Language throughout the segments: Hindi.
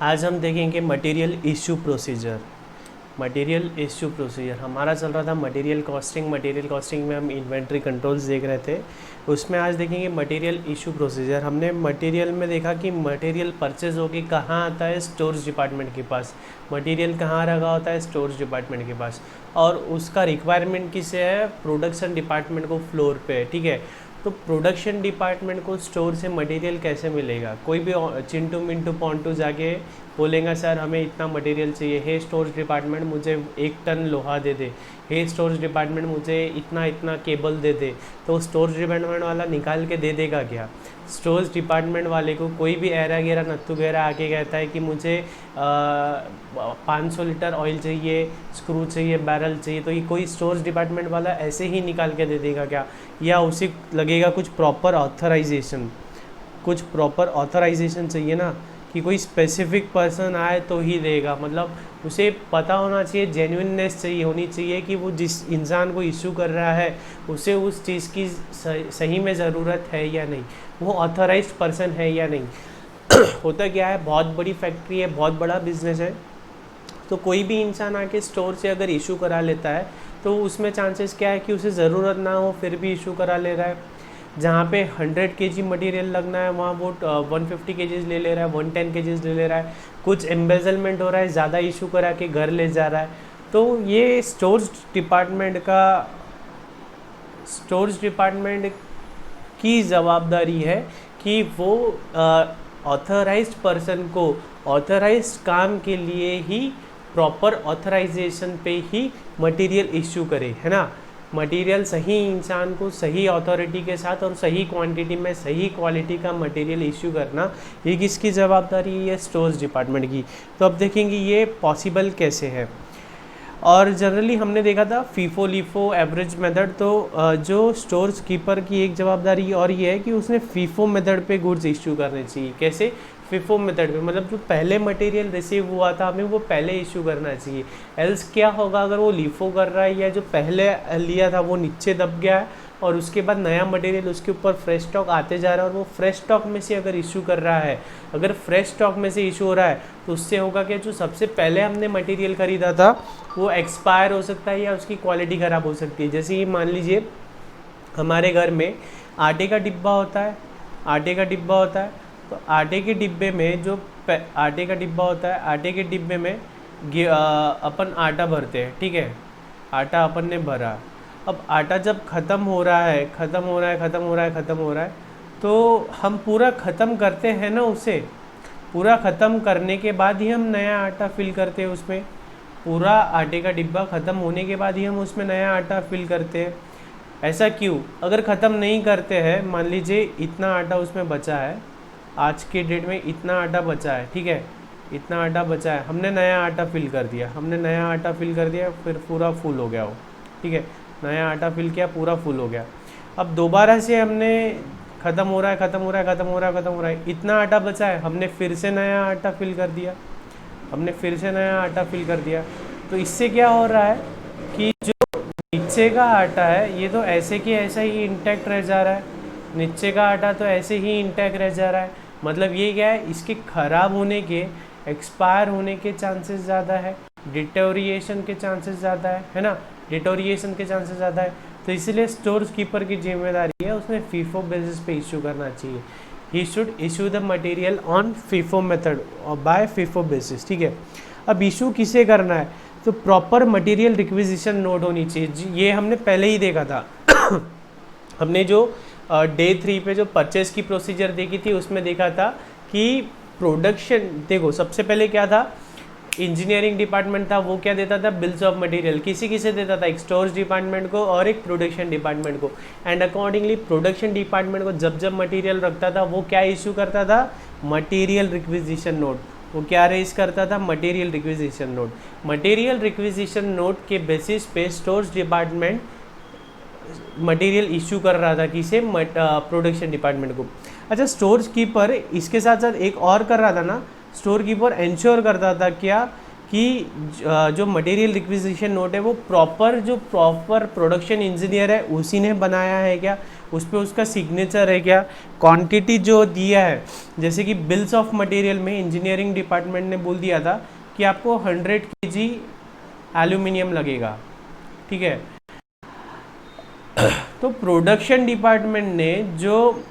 आज हम देखेंगे material issue procedure. Material issue procedure हमारा चल रहा था मटेरियल कॉस्टिंग में हम इन्वेंट्री कंट्रोल्स देख रहे थे। उसमें आज देखेंगे मटेरियल इश्यू प्रोसीजर। हमने मटेरियल में देखा कि मटेरियल परचेज होके कहाँ आता है, स्टोर्स डिपार्टमेंट के पास। मटेरियल कहाँ रखा होता है, स्टोर्स डिपार्टमेंट के पास, और उसका रिक्वायरमेंट किसे है, प्रोडक्शन डिपार्टमेंट को फ्लोर पे है। ठीक है, तो प्रोडक्शन डिपार्टमेंट को स्टोर से मटेरियल कैसे मिलेगा? कोई भी चिंटू मिंटू पॉन्टू जाके बोलेगा सर हमें इतना मटेरियल चाहिए, हे स्टोर्स डिपार्टमेंट मुझे 1 टन लोहा दे दे, हे स्टोर्स डिपार्टमेंट मुझे इतना इतना केबल दे दे, तो स्टोर्स डिपार्टमेंट वाला निकाल के दे देगा क्या? स्टोर्स डिपार्टमेंट वाले को कोई भी एरा गेरा नत्थु गेरा आके कहता है कि मुझे 500 लीटर ऑयल चाहिए, स्क्रू चाहिए, बैरल चाहिए, तो ये कोई स्टोर्स डिपार्टमेंट वाला ऐसे ही निकाल के दे देगा क्या? या उसे लगेगा कुछ प्रॉपर ऑथराइजेशन चाहिए ना, कि कोई स्पेसिफिक पर्सन आए तो ही देगा। मतलब उसे पता होना चाहिए, जेन्युइननेस चाहिए होनी चाहिए कि वो जिस इंसान को इशू कर रहा है उसे उस चीज़ की सही में ज़रूरत है या नहीं, वो ऑथराइज्ड पर्सन है या नहीं। होता क्या है, बहुत बड़ी फैक्ट्री है, बहुत बड़ा बिजनेस है, तो कोई भी इंसान आके स्टोर से अगर इशू करा लेता है तो उसमें चांसेस क्या है कि उसे ज़रूरत ना हो फिर भी इशू करा ले रहा है। जहाँ पे 100 kg मटेरियल लगना है वहाँ वो 150 kg ले रहा है, 110 kg ले रहा है, कुछ एम्बेजलमेंट हो रहा है, ज़्यादा इशू करा के घर ले जा रहा है। तो ये स्टोर्स डिपार्टमेंट की जवाबदारी है कि वो ऑथराइज्ड पर्सन को ऑथराइज्ड काम के लिए ही प्रॉपर ऑथराइजेशन पे ही मटेरियल इश्यू करे, है ना। मटेरियल सही इंसान को सही अथॉरिटी के साथ और सही क्वांटिटी में सही क्वालिटी का मटेरियल इश्यू करना, ये किसकी ज़वाबदारी है? ये स्टोर्स डिपार्टमेंट की। तो अब देखेंगे ये पॉसिबल कैसे है। और जनरली हमने देखा था फीफो लीफो एवरेज मेथड, तो जो स्टोर्स कीपर की एक जवाबदारी और ये है कि उसने फीफो मेथड पे गुड्स इश्यू करने चाहिए। कैसे? फीफो मेथड पे, मतलब जो पहले मटेरियल रिसीव हुआ था हमें वो पहले इशू करना चाहिए। एल्स क्या होगा, अगर वो लीफो कर रहा है या जो पहले लिया था वो नीचे दब गया है और उसके बाद नया मटेरियल उसके ऊपर फ्रेश स्टॉक आते जा रहा है और वो फ्रेश स्टॉक में से अगर इशू कर रहा है, अगर फ्रेश स्टॉक में से इशू हो रहा है तो उससे होगा कि जो सबसे पहले हमने मटेरियल खरीदा था वो एक्सपायर हो सकता है या उसकी क्वालिटी ख़राब हो सकती है। जैसे कि मान लीजिए हमारे घर में आटे का डिब्बा होता है, तो आटे के डिब्बे में जो आटे का डिब्बा होता है, आटे के डिब्बे में अपन आटा भरते हैं। ठीक है, आटा अपन ने भरा, अब आटा जब ख़त्म हो रहा है तो हम पूरा ख़त्म करते हैं ना, उसे पूरा ख़त्म करने के बाद ही हम नया आटा फिल करते हैं उसमें। पूरा आटे का डिब्बा ख़त्म होने के बाद ही हम उसमें नया आटा फिल करते हैं। ऐसा क्यों? अगर ख़त्म नहीं करते हैं, मान लीजिए इतना आटा उसमें बचा है, आज के डेट में इतना आटा बचा है, ठीक है, इतना आटा बचा है, हमने नया आटा फिल कर दिया, फिर पूरा फुल हो गया वो। ठीक है, नया आटा फिल किया, पूरा फुल हो गया। अब दोबारा से हमने ख़त्म हो रहा है, इतना आटा बचा है, हमने फिर से नया आटा फिल कर दिया। तो इससे क्या हो रहा है कि जो नीचे का आटा है ये तो ऐसे कि ऐसा ही इंटैक्ट रह जा रहा है। मतलब ये क्या है, इसके ख़राब होने के, एक्सपायर होने के चांसेस ज़्यादा है, डिटोरिएशन के चांसेस ज़्यादा है, तो इसलिए स्टोर कीपर की जिम्मेदारी है उसने फीफो बेसिस पे इशू करना चाहिए। He should issue the material on FIFO method और बाय फीफो बेसिस। ठीक है, अब इशू किसे करना है, तो प्रॉपर मटेरियल रिक्विजिशन नोट होनी चाहिए। ये हमने पहले ही देखा था। हमने जो डे 3 पे जो परचेस की प्रोसीजर देखी थी उसमें देखा था कि प्रोडक्शन, देखो सबसे पहले क्या था, इंजीनियरिंग डिपार्टमेंट था, वो क्या देता था, बिल्स ऑफ मटेरियल किसे देता था, एक स्टोर्स डिपार्टमेंट को और एक प्रोडक्शन डिपार्टमेंट को। एंड अकॉर्डिंगली प्रोडक्शन डिपार्टमेंट को जब मटेरियल रखता था वो क्या इशू करता था, मटेरियल रिक्विजिशन नोट। वो क्या रेज करता था, मटेरियल रिक्विजिशन नोट के बेसिस पे स्टोर्स डिपार्टमेंट मटेरियल इशू कर रहा था, किसे, प्रोडक्शन डिपार्टमेंट को। अच्छा, स्टोर कीपर इसके साथ साथ एक और कर रहा था ना, स्टोर कीपर इंश्योर करता था क्या कि जो मटेरियल रिक्विजिशन नोट है वो प्रॉपर प्रोडक्शन इंजीनियर है उसी ने बनाया है क्या, उस पर उसका सिग्नेचर है क्या, क्वांटिटी जो दिया है, जैसे कि बिल्स ऑफ मटेरियल में इंजीनियरिंग डिपार्टमेंट ने बोल दिया था कि आपको 100 kg एल्यूमिनियम लगेगा, ठीक है। तो प्रोडक्शन डिपार्टमेंट ने जो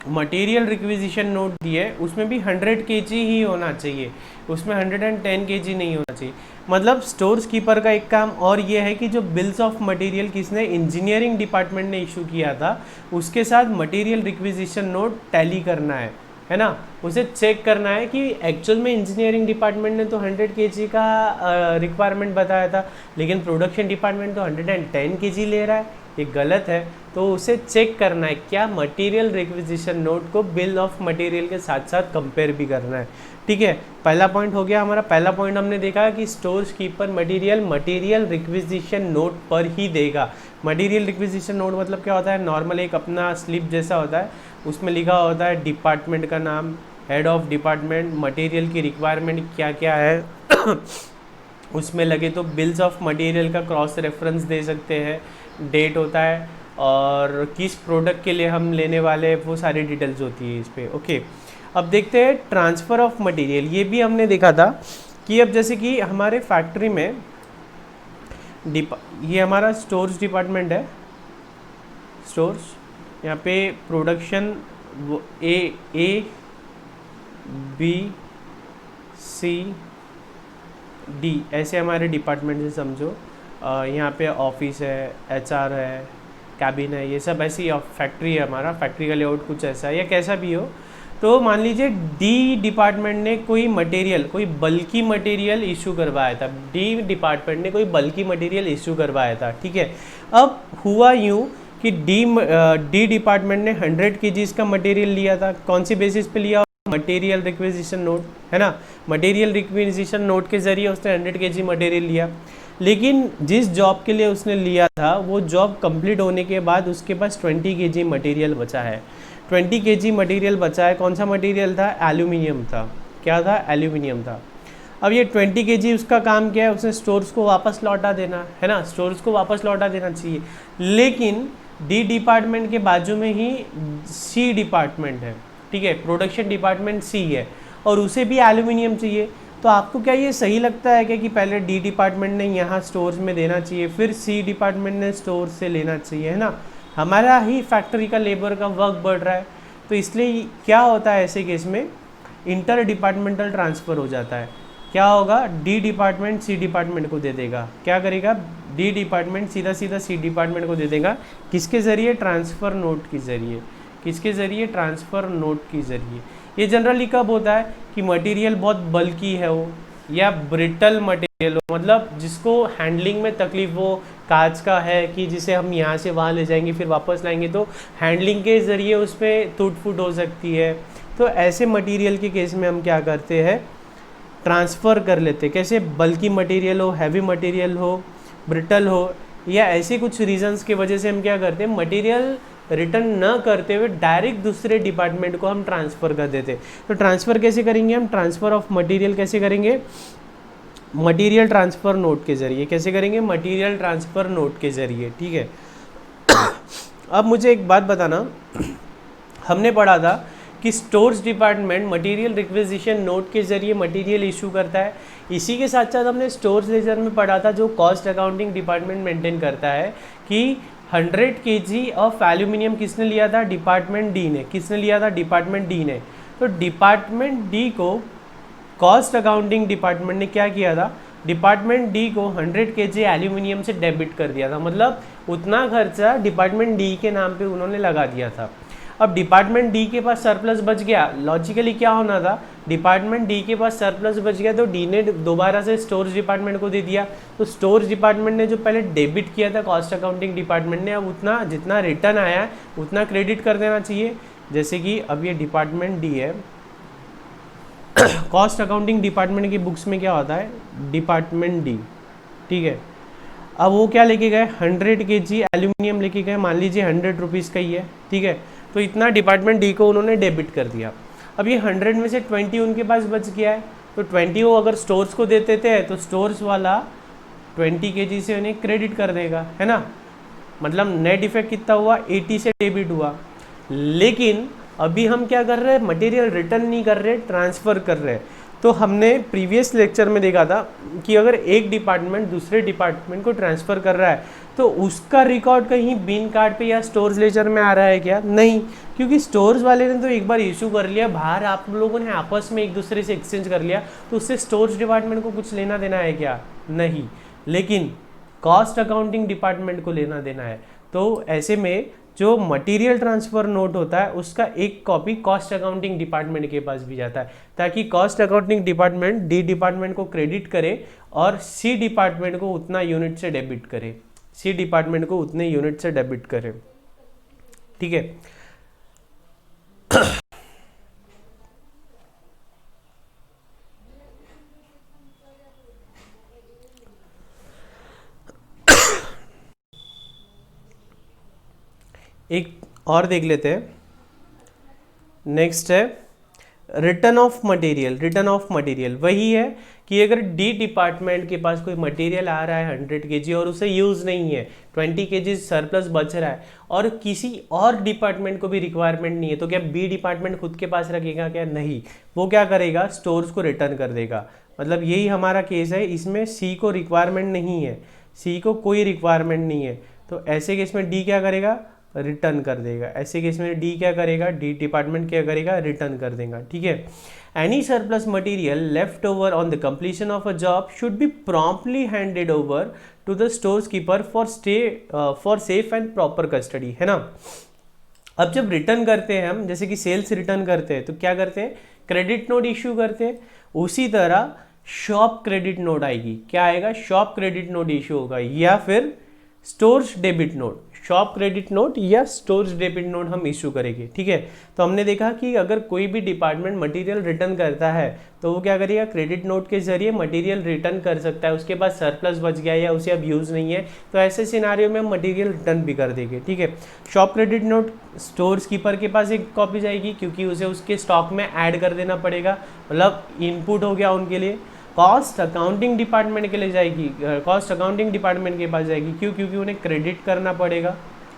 मटेरियल रिक्विजिशन नोट दिए उसमें भी 100 kg ही होना चाहिए, उसमें 110 kg नहीं होना चाहिए। मतलब स्टोर्स कीपर का एक काम और ये है कि जो बिल्स ऑफ मटेरियल किसने, इंजीनियरिंग डिपार्टमेंट ने इशू किया था, उसके साथ मटेरियल रिक्विजिशन नोट टैली करना है ना, उसे चेक करना है कि एक्चुअल में इंजीनियरिंग डिपार्टमेंट ने तो 100 kg का रिक्वायरमेंट बताया था, लेकिन प्रोडक्शन डिपार्टमेंट तो 110 kg ले रहा है, ये गलत है। तो उसे चेक करना है, क्या मटेरियल रिक्विजिशन नोट को बिल ऑफ मटेरियल के साथ साथ कंपेयर भी करना है, ठीक है। पहला पॉइंट हो गया हमारा। पहला पॉइंट हमने देखा कि stores keeper material requisition note पर ही देगा। मटेरियल रिक्विजिशन नोट मतलब क्या होता है, नॉर्मल एक अपना स्लिप जैसा होता है, उसमें लिखा होता है डिपार्टमेंट का नाम, हेड ऑफ डिपार्टमेंट, मटेरियल की रिक्वायरमेंट क्या क्या है उसमें लगे तो बिल्स ऑफ मटेरियल का क्रॉस रेफरेंस दे सकते हैं, डेट होता है और किस प्रोडक्ट के लिए हम लेने वाले हैं, वो सारी डिटेल्स होती है इस पर, ओके। अब देखते हैं ट्रांसफ़र ऑफ मटेरियल। ये भी हमने देखा था कि अब जैसे कि हमारे फैक्ट्री में ये हमारा स्टोर्स डिपार्टमेंट है, स्टोर्स, यहाँ पे production A B C D ऐसे हमारे डिपार्टमेंट से समझो। यहाँ पे ऑफिस है, एचआर है, कैबिन है, ये सब ऐसी फैक्ट्री है, हमारा फैक्ट्री का लेआउट कुछ ऐसा है या कैसा भी हो। तो मान लीजिए डी डिपार्टमेंट ने कोई बल्की मटेरियल इशू करवाया था, डी डिपार्टमेंट ने कोई बल्की मटेरियल इशू करवाया था, ठीक है। अब हुआ यूँ कि डी डिपार्टमेंट ने 100 kg का मटेरियल लिया था, कौन सी बेसिस पे लिया, मटेरियल रिक्विजिशन नोट, है ना। मटेरियल रिक्विजिशन नोट के जरिए उसने 100 kg मटेरियल लिया, लेकिन जिस जॉब के लिए उसने लिया था वो जॉब कंप्लीट होने के बाद उसके पास 20 kg मटेरियल बचा है। 20 kg मटेरियल बचा है, कौन सा मटेरियल था, एल्यूमिनियम था। क्या था, एल्यूमिनियम था। अब ये 20 kg उसका काम क्या है, उसने स्टोर्स को वापस लौटा देना है ना, स्टोर्स को वापस लौटा देना चाहिए। लेकिन डी डिपार्टमेंट के बाजू में ही सी डिपार्टमेंट है, ठीक है, प्रोडक्शन डिपार्टमेंट सी है और उसे भी एल्यूमिनियम चाहिए। तो आपको क्या ये सही लगता है क्या कि पहले डी डिपार्टमेंट ने यहाँ स्टोर्स में देना चाहिए, फिर सी डिपार्टमेंट ने स्टोर से लेना चाहिए, है ना। हमारा ही फैक्ट्री का लेबर का वर्क बढ़ रहा है, तो इसलिए क्या होता है ऐसे केस में, इंटर डिपार्टमेंटल ट्रांसफ़र हो जाता है। क्या होगा, डी डिपार्टमेंट सी डिपार्टमेंट को दे देगा, क्या करेगा, डी डिपार्टमेंट सीधा सी डिपार्टमेंट को दे देगा, किसके ज़रिए, ट्रांसफ़र नोट के ज़रिए, किसके ज़रिए, ट्रांसफ़र नोट के ज़रिए। ये जनरली कब होता है कि मटेरियल बहुत बल्की है हो या ब्रिटल मटेरियल हो, मतलब जिसको हैंडलिंग में तकलीफ हो, कांच का है कि जिसे हम यहाँ से वहाँ ले जाएंगे फिर वापस लाएंगे तो हैंडलिंग के ज़रिए उस पर टूट फूट हो सकती है। तो ऐसे मटेरियल के केस में हम क्या करते हैं, ट्रांसफ़र कर लेते। कैसे, बल्की मटेरियल हो, हैवी मटेरियल हो, ब्रिटल हो, या ऐसे कुछ रीजंस की वजह से हम क्या करते हैं, मटेरियल रिटर्न न करते हुए डायरेक्ट दूसरे डिपार्टमेंट को हम ट्रांसफ़र कर देते। तो ट्रांसफ़र कैसे करेंगे हम, ट्रांसफ़र ऑफ मटेरियल कैसे करेंगे, मटेरियल ट्रांसफ़र नोट के ज़रिए। कैसे करेंगे, मटेरियल ट्रांसफ़र नोट के ज़रिए, ठीक है। अब मुझे एक बात बताना, हमने पढ़ा था कि stores department material requisition note के ज़रिए मटेरियल इशू करता है। इसी के साथ साथ हमने स्टोर्स लेजर में पढ़ा था जो कॉस्ट अकाउंटिंग डिपार्टमेंट मेंटेन करता है कि 100 kg ऑफ एल्यूमिनियम किसने लिया था, डिपार्टमेंट डी ने। किसने लिया था, डिपार्टमेंट डी ने। तो डिपार्टमेंट डी को कॉस्ट अकाउंटिंग डिपार्टमेंट ने क्या किया था, डिपार्टमेंट डी को 100 kg एल्यूमिनियम से डेबिट कर दिया था, मतलब उतना खर्चा डिपार्टमेंट डी के नाम पे उन्होंने लगा दिया था। अब डिपार्टमेंट डी के पास सरप्लस बच गया, लॉजिकली क्या होना था, डिपार्टमेंट डी के पास सरप्लस बच गया तो डी ने दोबारा से स्टोर्स डिपार्टमेंट को दे दिया। तो स्टोर्स डिपार्टमेंट ने जो पहले डेबिट किया था कॉस्ट अकाउंटिंग डिपार्टमेंट ने, अब उतना जितना रिटर्न आया उतना क्रेडिट कर देना चाहिए। जैसे कि अब ये डिपार्टमेंट डी है, कॉस्ट अकाउंटिंग डिपार्टमेंट की बुक्स में क्या होता है, डिपार्टमेंट डी, ठीक है। अब वो क्या लेके गए, 100 kg एल्यूमिनियम लेके गए, मान लीजिए 100 रुपीज़ का ही है, ठीक है। तो इतना डिपार्टमेंट डी को उन्होंने डेबिट कर दिया। अब ये 100 में से 20 उनके पास बच गया है, तो 20 वो अगर स्टोर्स को देते थे तो स्टोर्स वाला 20 kg से उन्हें क्रेडिट कर देगा, है ना। मतलब नेट इफेक्ट कितना हुआ, 80 से डेबिट हुआ। लेकिन अभी हम क्या कर रहे हैं, मटेरियल रिटर्न नहीं कर रहे, ट्रांसफ़र कर रहे हैं। तो हमने प्रीवियस लेक्चर में देखा था कि अगर एक डिपार्टमेंट दूसरे डिपार्टमेंट को ट्रांसफ़र कर रहा है तो उसका रिकॉर्ड कहीं बिन कार्ड पे या स्टोर्स लेजर में आ रहा है क्या? नहीं, क्योंकि स्टोर्स वाले ने तो एक बार इशू कर लिया, बाहर आप लोगों ने आपस में एक दूसरे से एक्सचेंज कर लिया, तो उससे स्टोर्स डिपार्टमेंट को कुछ लेना देना है क्या? नहीं। लेकिन कॉस्ट अकाउंटिंग डिपार्टमेंट को लेना देना है। तो ऐसे में जो मटेरियल ट्रांसफ़र नोट होता है उसका एक कॉपी कॉस्ट अकाउंटिंग डिपार्टमेंट के पास भी जाता है, ताकि cost accounting department D department को क्रेडिट करे और सी डिपार्टमेंट को उतना यूनिट से डेबिट करे, सी डिपार्टमेंट को उतने यूनिट से डेबिट करे। ठीक है। एक और देख लेते हैं। नेक्स्ट है return of material. Return of material वही है कि अगर डी डिपार्टमेंट के पास कोई मटेरियल आ रहा है 100 kg और उसे यूज़ नहीं है, 20 kg सरप्लस बच रहा है और किसी और डिपार्टमेंट को भी रिक्वायरमेंट नहीं है, तो क्या बी डिपार्टमेंट खुद के पास रखेगा क्या? नहीं, वो क्या करेगा, स्टोर्स को रिटर्न कर देगा। मतलब यही हमारा केस है, इसमें सी को रिक्वायरमेंट नहीं है, सी को कोई रिक्वायरमेंट नहीं है, तो ऐसे केस में डी क्या करेगा, रिटर्न कर देगा। ऐसे केस में डी क्या करेगा, डी डिपार्टमेंट क्या करेगा, रिटर्न कर देगा। ठीक है। Any surplus material left over on the completion of a job should be promptly handed over to the stores keeper for safe and proper custody, है ना। अब जब रिटर्न करते हैं हम, जैसे कि सेल्स रिटर्न करते हैं तो क्या करते हैं, क्रेडिट नोट इश्यू करते हैं। उसी तरह शॉप क्रेडिट नोट आएगी। क्या आएगा, शॉप क्रेडिट नोट इश्यू होगा या फिर stores debit note, shop credit note या स्टोर्स डेबिट नोट हम इशू करेंगे। ठीक है। तो हमने देखा कि अगर कोई भी डिपार्टमेंट मटेरियल रिटर्न करता है तो वो क्या करेगा, क्रेडिट नोट के जरिए मटेरियल रिटर्न कर सकता है, उसके बाद सरप्लस बच गया या उसे अब यूज़ नहीं है, तो ऐसे सिनारियो में मटेरियल रिटर्न भी कर देंगे। ठीक है। Shop credit note stores keeper के पास एक कॉपी जाएगी क्योंकि उसे उसके स्टॉक में ऐड कर देना पड़ेगा, मतलब इनपुट हो गया उनके लिए। कॉस्ट अकाउंटिंग डिपार्टमेंट के लिए जाएगी, कॉस्ट अकाउंटिंग डिपार्टमेंट के पास जाएगी, क्यों, क्योंकि उन्हें क्रेडिट करना पड़ेगा,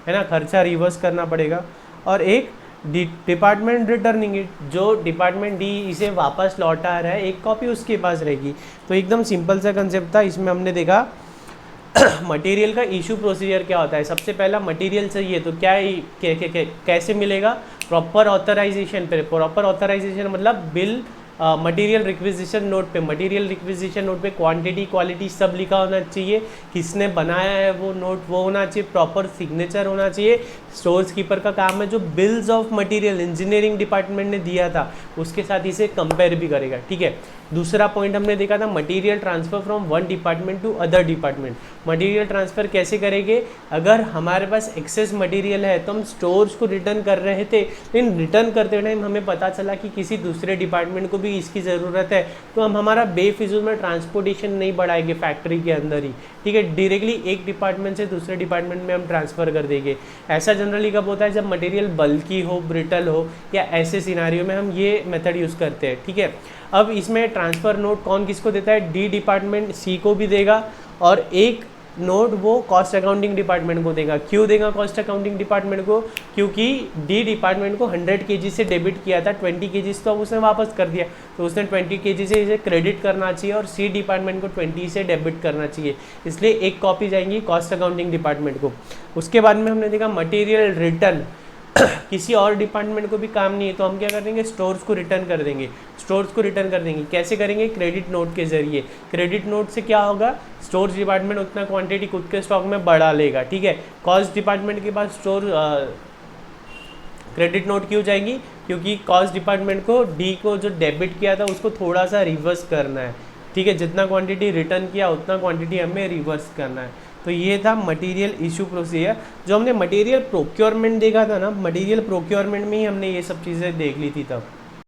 है ना, खर्चा रिवर्स करना पड़ेगा। और एक डिपार्टमेंट रिटर्निंग, जो डिपार्टमेंट डी इसे वापस लौटा रहा है, एक कॉपी उसके पास रहेगी। तो एकदम सिंपल सा कंसेप्ट था। इसमें हमने देखा मटेरियल का इशू प्रोसीजर क्या होता है। सबसे पहला मटेरियल चाहिए तो क्या कैसे मिलेगा, प्रॉपर ऑथराइजेशन पे। प्रॉपर ऑथराइजेशन मतलब बिल, मटेरियल रिक्विजिशन नोट पे, मटेरियल रिक्विजिशन नोट पे क्वांटिटी क्वालिटी सब लिखा होना चाहिए, किसने बनाया है वो नोट वो होना चाहिए, प्रॉपर सिग्नेचर होना चाहिए। स्टोर्स कीपर का काम है जो bills of material engineering department ने दिया था उसके साथ इसे कंपेयर भी करेगा। ठीक है। दूसरा पॉइंट हमने देखा था material transfer from one department to other department. Material transfer कैसे करेंगे, अगर हमारे पास एक्सेस मटेरियल है तो हम स्टोर्स को रिटर्न कर रहे थे, लेकिन रिटर्न करते टाइम हमें पता चला कि किसी दूसरे डिपार्टमेंट को भी इसकी ज़रूरत है, तो हम हमारा बेफिजूल में ट्रांसपोर्टेशन नहीं बढ़ाएंगे फैक्ट्री के अंदर ही। ठीक है। डायरेक्टली एक डिपार्टमेंट से दूसरे डिपार्टमेंट में हम ट्रांसफ़र कर देंगे। ऐसा जनरली कब होता है, जब मटेरियल बल्की हो, ब्रिटल हो, या ऐसे सिनारियो में हम ये मेथड यूज़ करते हैं। ठीक है। अब इसमें ट्रांसफ़र नोट कौन किसको देता है, डी डिपार्टमेंट सी को भी देगा और एक नोट वो कॉस्ट अकाउंटिंग डिपार्टमेंट को देगा। क्यों देगा कॉस्ट अकाउंटिंग डिपार्टमेंट को, क्योंकि डी डिपार्टमेंट को 100 kg से डेबिट किया था, 20 kg तो अब उसने वापस कर दिया, तो उसने 20 kg से इसे क्रेडिट करना चाहिए और सी डिपार्टमेंट को 20 से डेबिट करना चाहिए, इसलिए एक कॉपी जाएंगी कॉस्ट अकाउंटिंग डिपार्टमेंट को। उसके बाद में हमने देखा मटेरियल रिटर्न किसी और डिपार्टमेंट को भी काम नहीं है तो हम क्या कर देंगे, स्टोर्स को रिटर्न कर देंगे। स्टोर्स को रिटर्न कर देंगे कैसे करेंगे, क्रेडिट नोट के जरिए। क्रेडिट नोट से क्या होगा, स्टोर्स डिपार्टमेंट उतना क्वांटिटी खुद के स्टॉक में बढ़ा लेगा। ठीक है। कॉस्ट डिपार्टमेंट के पास स्टोर क्रेडिट नोट क्यों जाएंगी, क्योंकि कॉस्ट डिपार्टमेंट को डी को जो डेबिट किया था उसको थोड़ा सा रिवर्स करना है। ठीक है। जितना क्वांटिटी रिटर्न किया उतना क्वांटिटी हमें रिवर्स करना है। तो ये था मटेरियल इशू प्रोसीजर। जो हमने मटेरियल प्रोक्योरमेंट देखा था ना, मटेरियल प्रोक्योरमेंट में ही हमने ये सब चीज़ें देख ली थी तब।